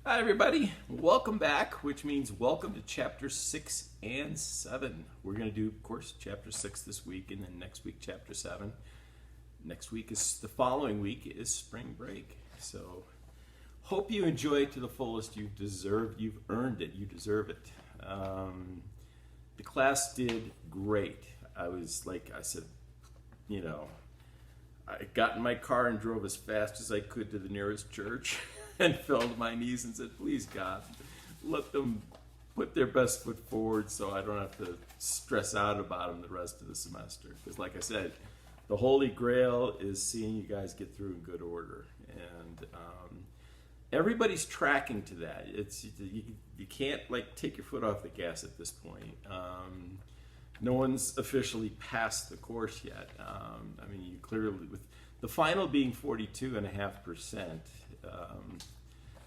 Hi, everybody. Welcome back, which means welcome to chapter 6 and 7. We're going to do, of course, chapter 6 this week, and then next week, chapter 7. Next week is the following week is spring break. So, hope you enjoy it to the fullest. You've earned it, you deserve it. The class did great. Like I said, I got in my car and drove as fast as I could to the nearest church and fell to my knees and said, please, God, let them put their best foot forward so I don't have to stress out about them the rest of the semester. Because like I said, the Holy Grail is seeing you guys get through in good order. And everybody's tracking to that. You can't take your foot off the gas at this point. No one's officially passed the course yet. You clearly, with the final being 42.5%,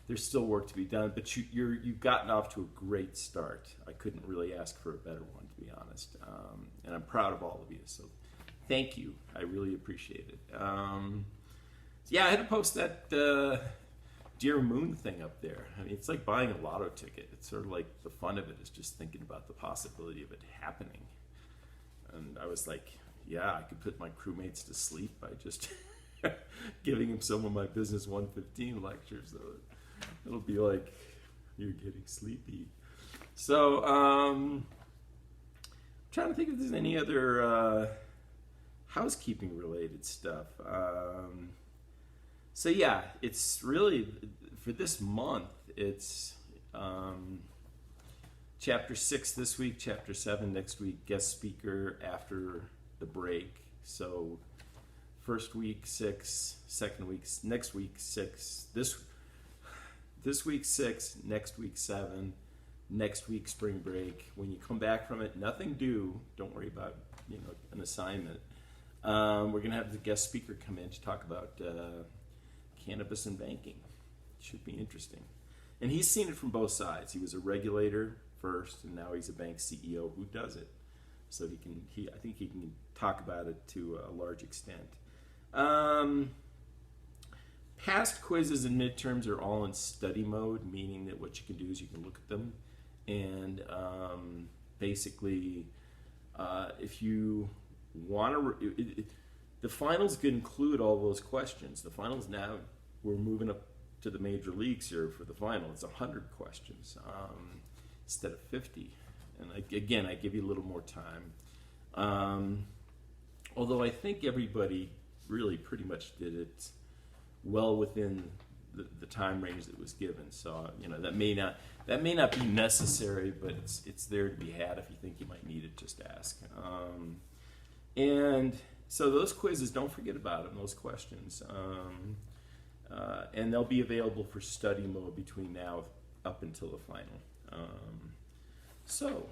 there's still work to be done, but you've gotten off to a great start. I couldn't really ask for a better one, to be honest. And I'm proud of all of you, so thank you. I really appreciate it. I had to post that Dear Moon thing up there. It's like buying a lotto ticket. It's sort of like the fun of it is just thinking about the possibility of it happening. And I was like, I could put my crewmates to sleep by just giving them some of my Business 115 lectures. So it'll be like, you're getting sleepy. So, I'm trying to think if there's any other housekeeping related stuff. It's really, for this month, it's Chapter 6 this week, Chapter 7 next week, guest speaker after the break. So first week 6, second week, next week 6, this week 6, next week 7, next week spring break. When you come back from it, nothing due. Don't worry about an assignment. We're going to have the guest speaker come in to talk about cannabis and banking. Should be interesting. And he's seen it from both sides. He was a regulator first, and now he's a bank CEO who does it. So I think he can talk about it to a large extent. Past quizzes and midterms are all in study mode, meaning that what you can do is you can look at them and basically, if you want to, the finals could include all those questions. The finals now, we're moving up to the major leagues here for the final. It's 100 questions instead of 50. And again, I give you a little more time. Although I think everybody really pretty much did it well within the time range that was given. So that may not be necessary, but it's there to be had if you think you might need it. Just ask. And so those quizzes, don't forget about them. Those questions. And they'll be available for study mode between now up until the final. So,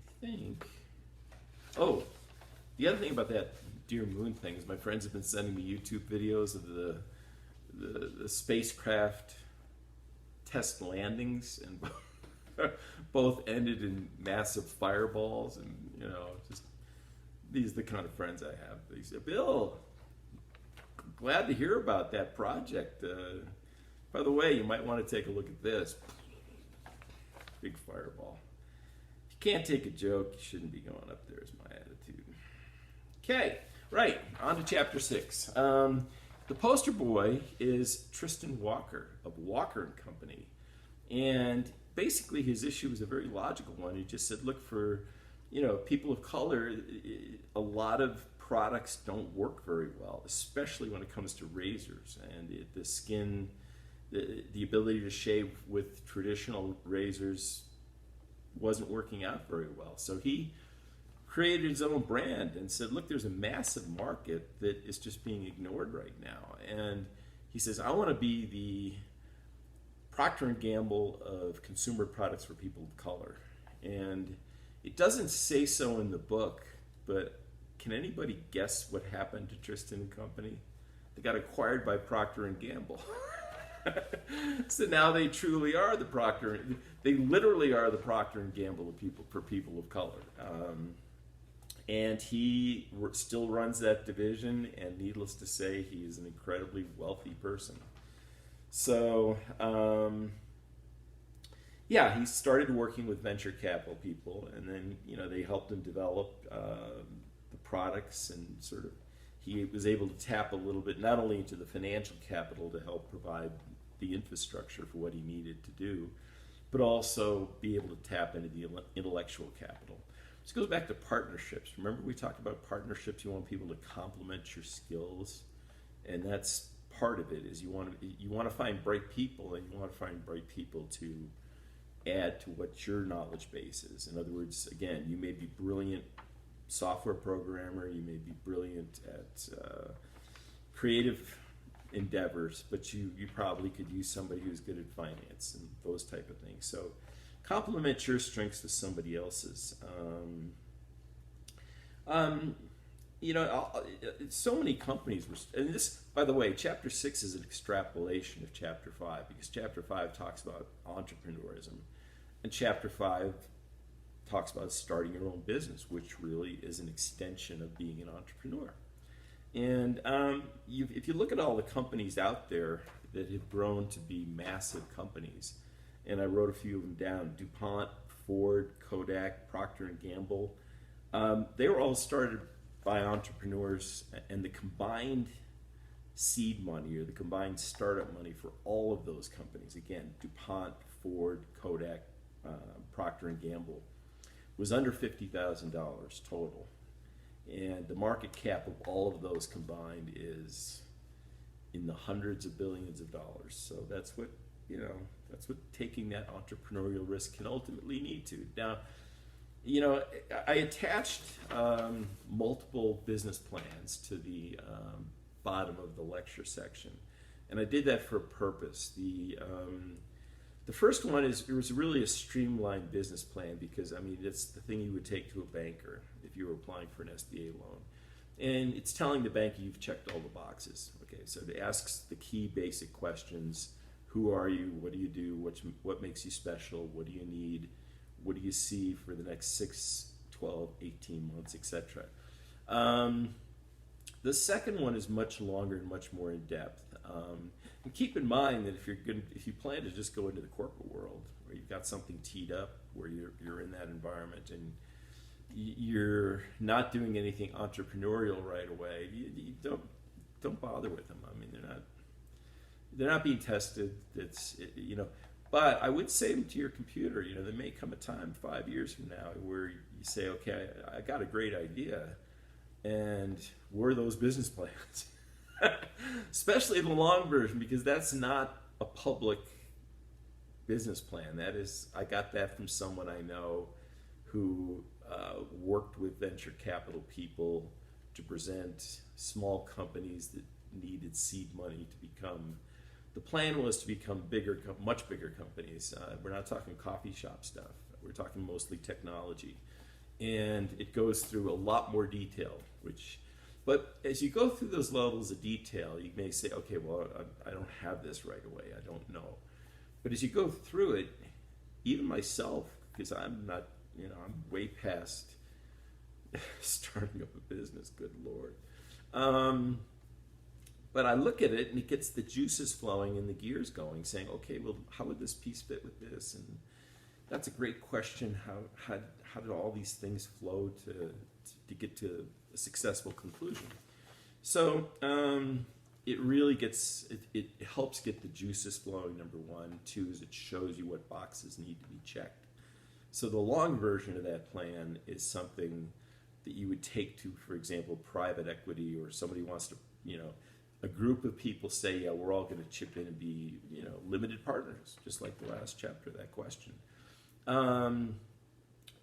I think... Oh, the other thing about that Dear Moon thing is my friends have been sending me YouTube videos of the spacecraft test landings, and both ended in massive fireballs, and just these are the kind of friends I have. They say, Bill, glad to hear about that project. By the way, you might want to take a look at this. Big fireball. If you can't take a joke, you shouldn't be going up there, is my attitude. Okay, right, on to chapter 6. The poster boy is Tristan Walker of Walker and Company. And basically his issue was a very logical one. He just said, look, for people of color, a lot of products don't work very well, especially when it comes to razors and the skin. The ability to shave with traditional razors wasn't working out very well. So he created his own brand and said, look, there's a massive market that is just being ignored right now. And he says, I want to be the Procter & Gamble of consumer products for people of color. And it doesn't say so in the book, but can anybody guess what happened to Tristan & Company? They got acquired by Procter & Gamble. So now they truly are the Procter. They literally are the Procter and Gamble of people of color. And he still runs that division, and needless to say, he is an incredibly wealthy person. So, yeah, he started working with venture capital people, and then they helped him develop the products, and sort of he was able to tap a little bit not only into the financial capital to help provide the infrastructure for what he needed to do, but also be able to tap into the intellectual capital. This goes back to partnerships. Remember, we talked about partnerships. You want people to complement your skills, and that's part of it. Is you want to find bright people, and you want to find bright people to add to what your knowledge base is. In other words, again, you may be brilliant software programmer, you may be brilliant at creative endeavors, but you probably could use somebody who's good at finance and those type of things. So complement your strengths with somebody else's. So many companies were, and this, by the way, chapter 6 is an extrapolation of chapter 5, because chapter 5 talks about entrepreneurism, and chapter 5 talks about starting your own business, which really is an extension of being an entrepreneur. And if you look at all the companies out there that have grown to be massive companies, and I wrote a few of them down: DuPont, Ford, Kodak, Procter & Gamble, they were all started by entrepreneurs, and the combined seed money or the combined startup money for all of those companies, again, DuPont, Ford, Kodak, Procter & Gamble, was under $50,000 total. And the market cap of all of those combined is in the hundreds of billions of dollars. So that's what taking that entrepreneurial risk can ultimately lead to. Now, I attached multiple business plans to the bottom of the lecture section, and I did that for a purpose. The first one it was really a streamlined business plan, because it's the thing you would take to a banker if you were applying for an SBA loan, and it's telling the bank you've checked all the boxes. Okay, so it asks the key basic questions: who are you? What do you do? What makes you special? What do you need? What do you see for the next 6, 12, 18 months, etc.? The second one is much longer and much more in depth. And keep in mind that if you plan to just go into the corporate world, where you've got something teed up, where you're in that environment, and you're not doing anything entrepreneurial right away, you don't bother with them. They're not being tested. But I would say them to your computer. There may come a time 5 years from now where you say, okay, I got a great idea, and where are those business plans? Especially the long version, because that's not a public business plan. That is, I got that from someone I know who worked with venture capital people to present small companies that needed seed money to become. The plan was to become bigger, much bigger companies. We're not talking coffee shop stuff. We're talking mostly technology. And it goes through a lot more detail, but as you go through those levels of detail, you may say, okay, well, I don't have this right away. I don't know. But as you go through it, even myself, because I'm not, I'm way past starting up a business, good Lord. But I look at it, and it gets the juices flowing and the gears going, saying, okay, well, how would this piece fit with this? And that's a great question. How did all these things flow to get to a successful conclusion? So it really it helps get the juices flowing, number one. Two is it shows you what boxes need to be checked. So the long version of that plan is something that you would take to, for example, private equity, or somebody wants to, a group of people say, yeah, we're all going to chip in and be, limited partners, just like the last chapter of that question.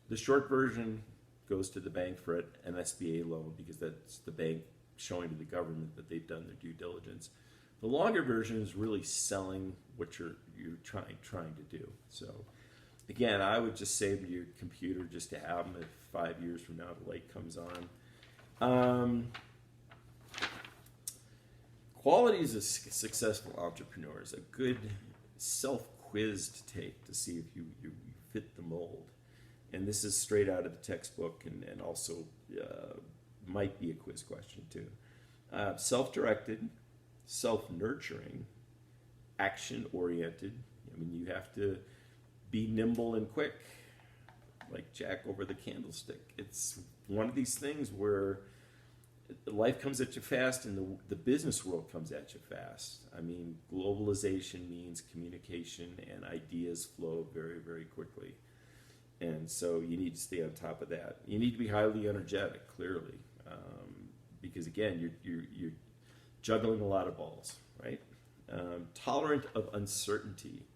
The short version goes to the bank for an SBA loan, because that's the bank showing to the government that they've done their due diligence. The longer version is really selling what you're trying to do. So again, I would just say to your computer, just to have them if 5 years from now the light comes on. Qualities of successful entrepreneurs: a good self-quiz to take to see if you fit the mold. And this is straight out of the textbook, and also might be a quiz question too. Self-directed, self-nurturing, action oriented. I mean, you have to be nimble and quick, like Jack over the candlestick. It's one of these things where life comes at you fast and the business world comes at you fast. I mean, globalization means communication and ideas flow very, very quickly. And so you need to stay on top of that. You need to be highly energetic, clearly, because again, you're juggling a lot of balls, right? Tolerant of uncertainty.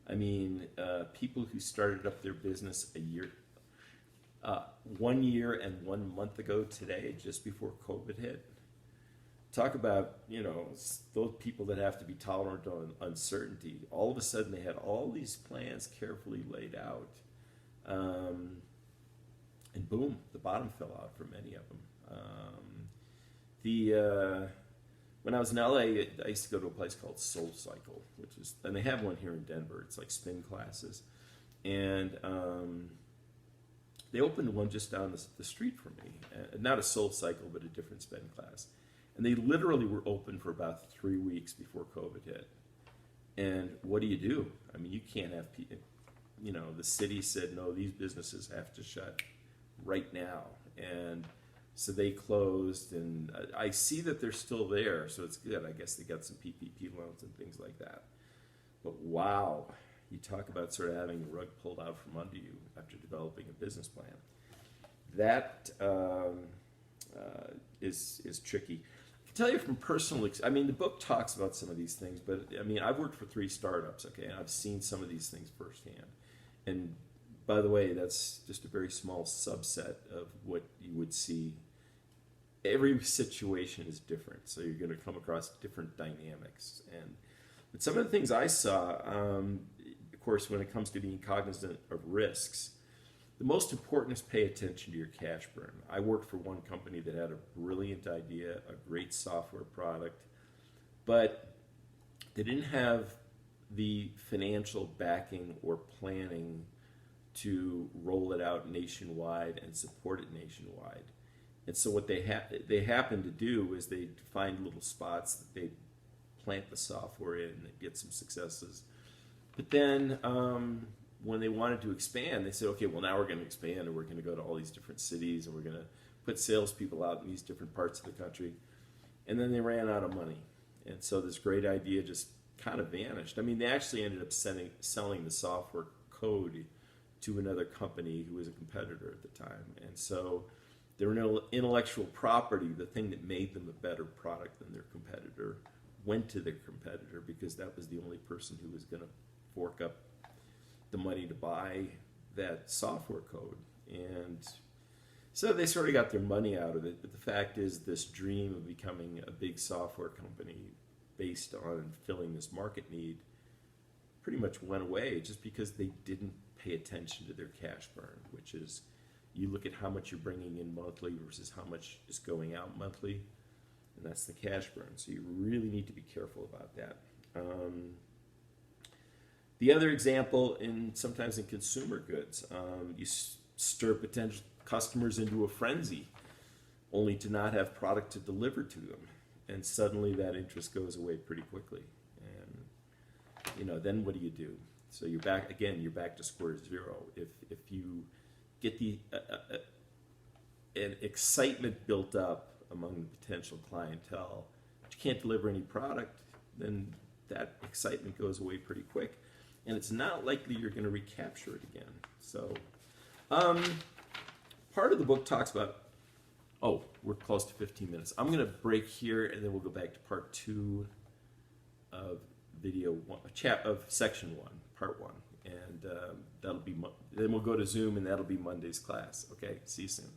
I mean, people who started up their business 1 year and 1 month ago today, just before COVID hit. Talk about, those people that have to be tolerant on uncertainty. All of a sudden, they had all these plans carefully laid out. And boom, the bottom fell out for many of them. When I was in LA, I used to go to a place called Soul Cycle, and they have one here in Denver. It's like spin classes. And they opened one just down the street from me. Not a Soul Cycle, but a different spin class. And they literally were open for about 3 weeks before COVID hit. And what do? I mean, you can't have people, the city said, no, these businesses have to shut right now. And so they closed, and I see that they're still there, so it's good. I guess they got some PPP loans and things like that. But wow, you talk about sort of having the rug pulled out from under you after developing a business plan. That is tricky. I can tell you from personal I mean, the book talks about some of these things, but I mean, I've worked for 3 startups, okay, and I've seen some of these things firsthand. And by the way, that's just a very small subset of what you would see. Every situation is different, so you're going to come across different dynamics. But some of the things I saw, of course, when it comes to being cognizant of risks, the most important is pay attention to your cash burn. I worked for one company that had a brilliant idea, a great software product, but they didn't have the financial backing or planning to roll it out nationwide and support it nationwide. And so what they happen to do is they find little spots that they plant the software in and get some successes. But then when they wanted to expand, they said, okay, well, now we're going to expand and we're going to go to all these different cities and we're going to put salespeople out in these different parts of the country. And then they ran out of money. And so this great idea just kind of vanished. I mean, they actually ended up selling the software code to another company who was a competitor at the time. And so their intellectual property, the thing that made them a better product than their competitor, went to their competitor because that was the only person who was going to fork up the money to buy that software code. And so they sort of got their money out of it. But the fact is, this dream of becoming a big software company based on filling this market need pretty much went away just because they didn't pay attention to their cash burn, which is, you look at how much you're bringing in monthly versus how much is going out monthly, and that's the cash burn. So you really need to be careful about that. The other example, sometimes in consumer goods, you stir potential customers into a frenzy only to not have product to deliver to them, and suddenly that interest goes away pretty quickly. And then what do? So you're back to square zero. If you get an excitement built up among the potential clientele, but you can't deliver any product, then that excitement goes away pretty quick, and it's not likely you're going to recapture it again. So part of the book talks about, we're close to 15 minutes. I'm going to break here, and then we'll go back to part 2 of video 1, of section 1, part 1. And then we'll go to Zoom, and that'll be Monday's class. Okay, see you soon.